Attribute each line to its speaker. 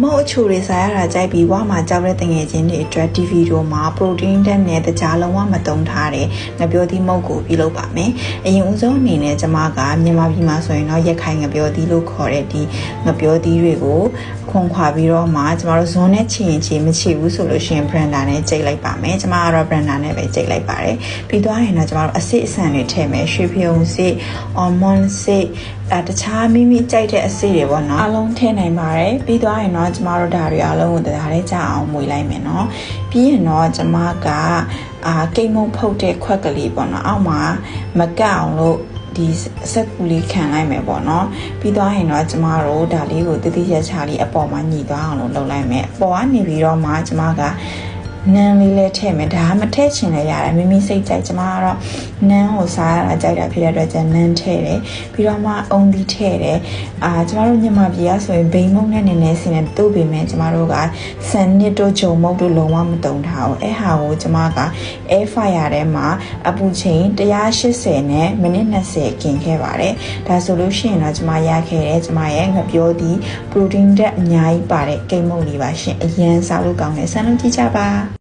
Speaker 1: မောက်အချိုတွေစားရတာကြိုက်ပြီးဝါမှာကြောက်တဲ့တငယ်ချင်းတွေအတွက်ဒီဗီဒီယိုမှာ protein ဓာတ်နဲ့တကြားလုံးဝမတုံထားတဲ့ငပြောသီးမုတ်ကိုပြုလုပ်ပါမယ်။အရင်ဦးဆုံးအနေနဲ့ကျမကမြန်မာပြည်မှာဆိုရင်တော့ရက်ခိုင်ငပြောသီးလို့ခေါ်တဲ့ဒီငပြောသီးတွေကိုခွန်ခွာပြီးတော့မှကျမတို့ဇွန်နဲ့ချင်ချင်မချဘူးဆိုလို့ရှိရင် blender နဲ့ကြိတ်လိုက်ပါမယ်။ကျမကတော့ blender နဲ့ပဲကြိတ်လိုက်ပါတယ်။ပြီးသွားရင်တော့ကျမတို့အစစ်အဆန်တွေထည့်မယ်။ရွှေဖျုံစစ် almond စစ်တခြားမိမိကြိုက်တဲ့အစစ်တွေပေါ့နော်။အလုံးထည့်နိုင်ပါတယ်။ပြီးသွားရင်တော့ကျမတို့ဒါတွေအလုံးကိုတရားလေးကြအောင်မွေလိုက်မယ်နော်။ပြီးရင်တော့ကျမကကိတ်မုံဖုတ်တဲ့ခွက်ကလေးပေါ့နော်။အောက်မှာမကတ်အောင်လို့ဒီဆက်ကူလေးခံလိုက်မယ်ပေါ့နော်ပြီးသွားရင်တော့ကျမတို့ဒါလေးကိုတတိယချာလေးအပေါ်မှာညီသွားအောင်လုပ်လိုက်မယ်အပေါ်ကနေပြီးတော့မှကျမကနန်းလေးလဲထည့်မယ်ဒါမထည့်ချင်လည်းရတယ်မိမိစိတ်ကြိုက်ကျမကတော့နန်းကိုစားရတာကြိုက်တာဖြစ်တဲ့အတွက်ကျနန်းထည့်တယ်ပြီးတော့မှအုံသီးထည့်တယ်ကျမတို့မြန်မာပြည်ကဆိုရင်ဘိန်းမုံနဲ့နည်းနည်းစင်းနဲ့တို့ပေမဲ့ကျမတို့ကစံနစ်တို့ဂျုံမုတ်တို့လုံးဝမတုံထားဘူးအဲ့ဟာကိုကျမက air fryer ထဲမှာအပူချိန်180နဲ့မိနစ်20กินခဲ့ပါတယ်ဒါဆိုလို့ရှိရင်တော့ကျမရခဲ့တယ်ကျမရဲ့ငပြောသီး protein ဓာတ်အများကြီးပါတဲ့ကိတ်မုတ်လေးပါရှင်အရန်စားလို့ကောင်းတယ်စမ်းလို့ကြည့်ကြပါ